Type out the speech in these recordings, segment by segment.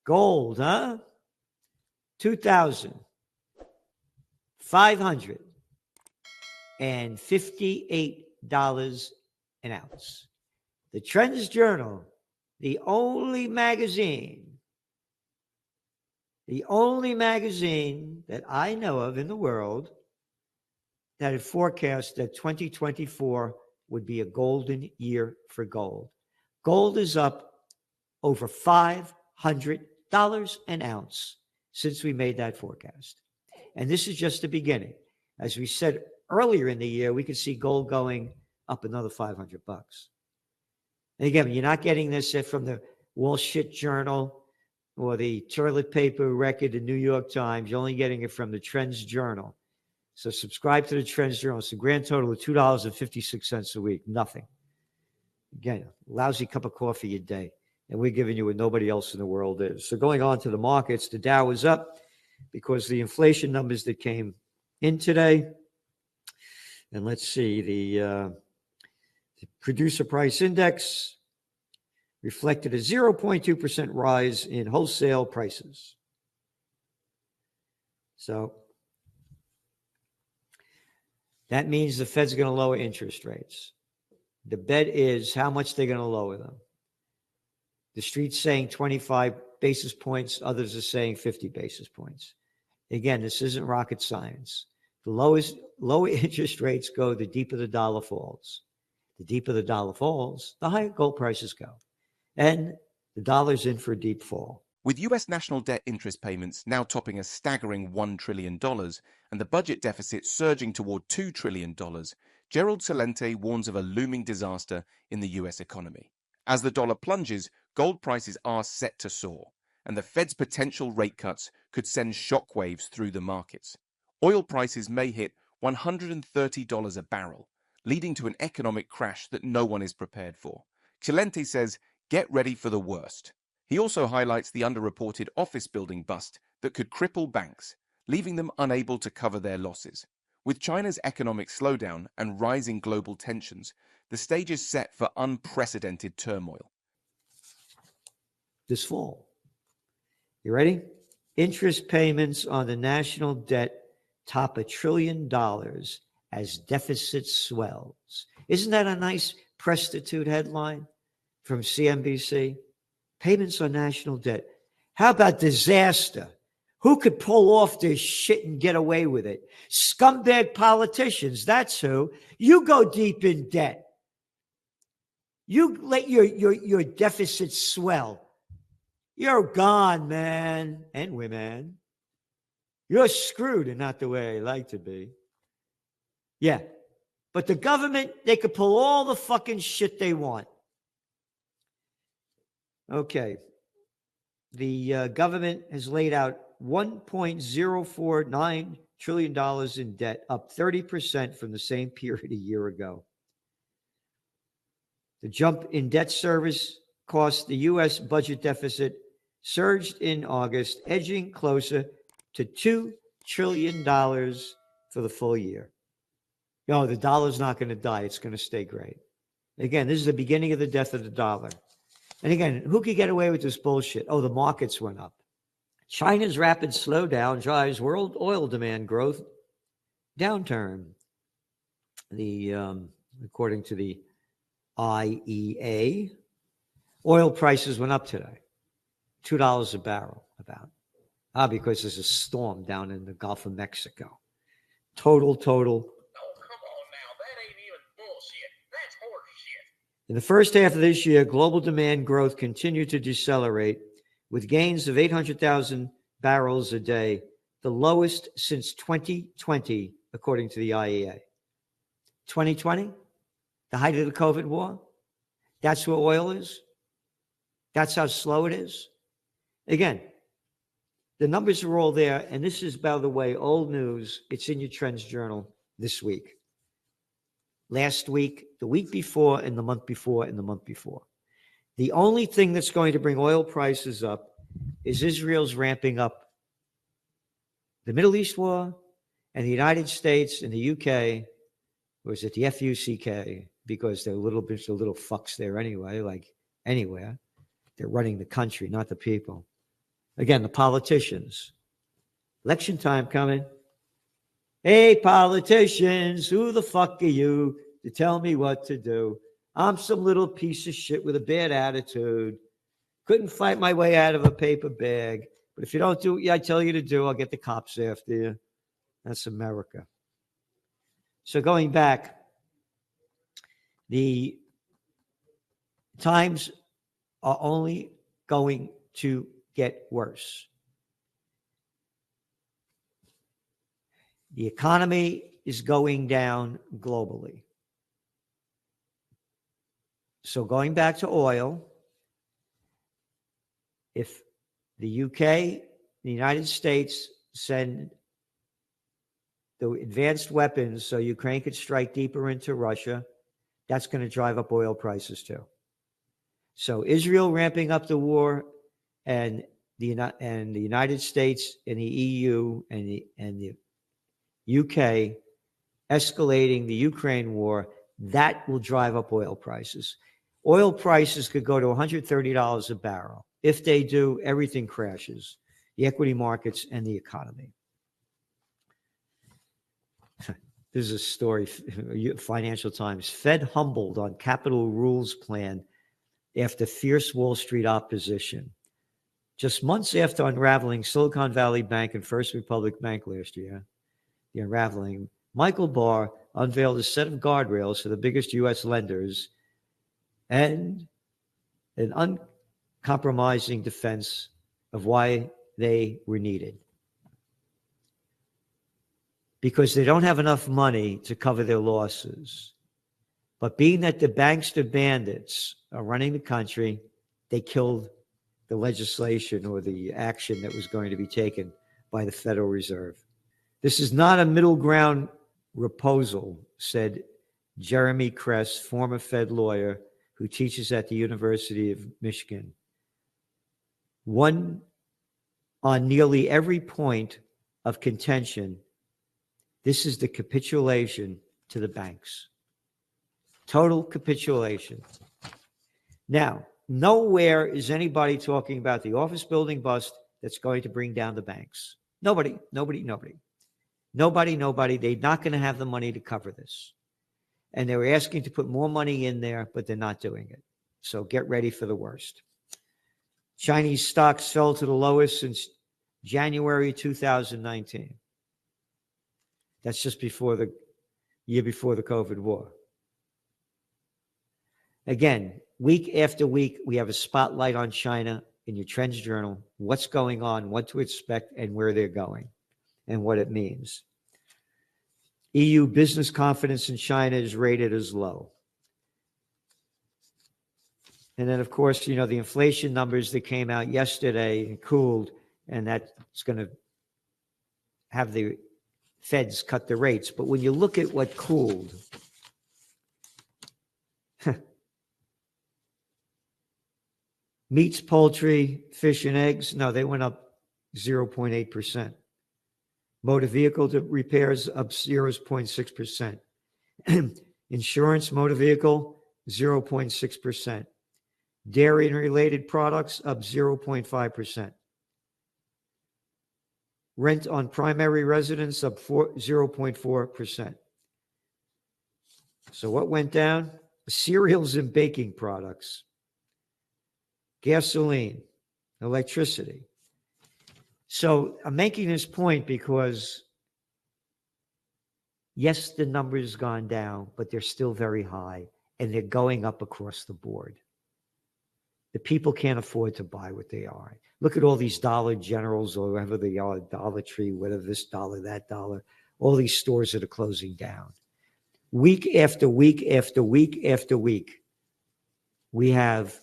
Gold, huh? $2,558 an ounce. The Trends Journal, the only magazine that I know of in the world that had forecast that 2024 would be a golden year for gold. Gold is up over $500 an ounce since we made that forecast. And this is just the beginning. As we said earlier in the year, we could see gold going up another $500. And again, you're not getting this from the Wall Street Journal or the toilet paper record, the New York Times. You're only getting it from the Trends Journal. So subscribe to the Trends Journal. It's a grand total of $2.56 a week. Nothing. Again, lousy cup of coffee a day. And we're giving you what nobody else in the world is. So going on to the markets, the Dow is up because the inflation numbers that came in today. And let's see, the producer price index reflected a 0.2% rise in wholesale prices. So that means the Fed's going to lower interest rates. The bet is how much they're going to lower them. The street's saying 25 basis points. Others are saying 50 basis points. Again, this isn't rocket science. The lower interest rates go, the deeper the dollar falls. The deeper the dollar falls, the higher gold prices go. And the dollar's in for a deep fall. With US national debt interest payments now topping a staggering $1 trillion and the budget deficit surging toward $2 trillion, Gerald Celente warns of a looming disaster in the US economy. As the dollar plunges, gold prices are set to soar, and the Fed's potential rate cuts could send shockwaves through the markets. Oil prices may hit $130 a barrel, leading to an economic crash that no one is prepared for. Celente says, get ready for the worst. He also highlights the underreported office building bust that could cripple banks, leaving them unable to cover their losses. With China's economic slowdown and rising global tensions, the stage is set for unprecedented turmoil. This fall. You ready? Interest payments on the national debt top $1 trillion as deficit swells. Isn't that a nice prostitute headline from CNBC? Payments on national debt. How about disaster? Who could pull off this shit and get away with it? Scumbag politicians, that's who. You go deep in debt. You let your deficit swell. You're gone, man and women. You're screwed and not the way I like to be. Yeah, but the government, they could pull all the fucking shit they want. Okay. The government has laid out $1.049 trillion in debt, up 30% from the same period a year ago. The jump in debt service cost the U.S. budget deficit surged in August, edging closer to $2 trillion for the full year. No, the dollar's not going to die. It's going to stay great. Again, this is the beginning of the death of the dollar. And again, who could get away with this bullshit? Oh, the markets went up. China's rapid slowdown drives world oil demand growth downturn. According to the IEA, oil prices went up today. $2 a barrel about. Because there's a storm down in the Gulf of Mexico. Total. Oh, come on now. That ain't even bullshit. That's horse shit. In the first half of this year, global demand growth continued to decelerate with gains of 800,000 barrels a day, the lowest since 2020, according to the IEA. 2020, the height of the COVID war, that's where oil is. That's how slow it is. Again, the numbers are all there, and this is, by the way, old news. It's in your Trends Journal this week. Last week, the week before, and the month before, and the month before. The only thing that's going to bring oil prices up is Israel's ramping up the Middle East war, and the United States and the UK, or is it the FUCK, because they're little fucks there anyway, like anywhere. They're running the country, not the people. Again, the politicians. Election time coming. Hey, politicians, who the fuck are you to tell me what to do? I'm some little piece of shit with a bad attitude. Couldn't fight my way out of a paper bag. But if you don't do what I tell you to do, I'll get the cops after you. That's America. So going back, the times are only going to get worse. The economy is going down globally. So going back to oil, if the UK, the United States send the advanced weapons so Ukraine could strike deeper into Russia, that's going to drive up oil prices too. So Israel ramping up the war, and the United States and the EU and the UK escalating the Ukraine war, that will drive up oil prices. Oil prices could go to $130 a barrel. If they do, everything crashes, the equity markets and the economy. This is a story, Financial Times. Fed humbled on capital rules plan after fierce Wall Street opposition. Just months after unraveling Silicon Valley Bank and First Republic Bank last year, the unraveling, Michael Barr unveiled a set of guardrails for the biggest U.S. lenders and an uncompromising defense of why they were needed. Because they don't have enough money to cover their losses. But being that the bankster bandits are running the country, they killed the legislation or the action that was going to be taken by the Federal Reserve. This is not a middle ground proposal, said Jeremy Kress, former Fed lawyer who teaches at the University of Michigan. One on nearly every point of contention, this is the capitulation to the banks. Total capitulation. Now, nowhere is anybody talking about the office building bust that's going to bring down the banks. Nobody. They're not going to have the money to cover this. And they were asking to put more money in there, but they're not doing it. So get ready for the worst. Chinese stocks fell to the lowest since January 2019. That's just before the year before the COVID war. Again, week after week, we have a spotlight on China in your Trends Journal, what's going on, what to expect, and where they're going, and what it means. EU business confidence in China is rated as low. And then, of course, the inflation numbers that came out yesterday and cooled, and that's going to have the Feds cut the rates. But when you look at what cooled, meats, poultry, fish, and eggs, no, they went up 0.8%. Motor vehicle repairs up 0.6%. Insurance, motor vehicle, 0.6%. Dairy and related products up 0.5%. Rent on primary residence up 0.4%. So what went down? Cereals and baking products, gasoline, electricity. So I'm making this point because, yes, the number's gone down, but they're still very high, and they're going up across the board. The people can't afford to buy what they are. Look at all these Dollar Generals or whatever they are, Dollar Tree, whatever, this dollar, that dollar, all these stores that are closing down. Week after week after week after week, we have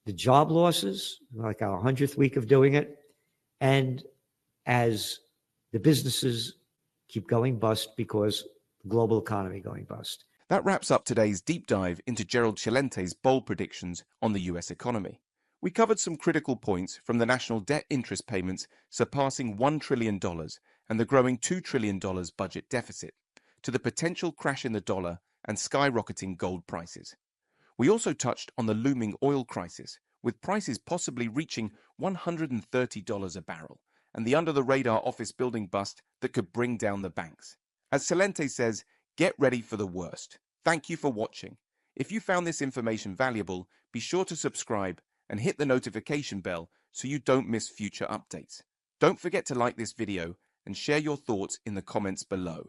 the job losses, like our 100th week of doing it, and as the businesses keep going bust because the global economy going bust. That wraps up today's deep dive into Gerald Celente's bold predictions on the US economy. We covered some critical points from the national debt interest payments surpassing $1 trillion and the growing $2 trillion budget deficit, to the potential crash in the dollar and skyrocketing gold prices. We also touched on the looming oil crisis, with prices possibly reaching $130 a barrel, and the under-the-radar office building bust that could bring down the banks. As Celente says, get ready for the worst. Thank you for watching. If you found this information valuable, be sure to subscribe and hit the notification bell so you don't miss future updates. Don't forget to like this video and share your thoughts in the comments below.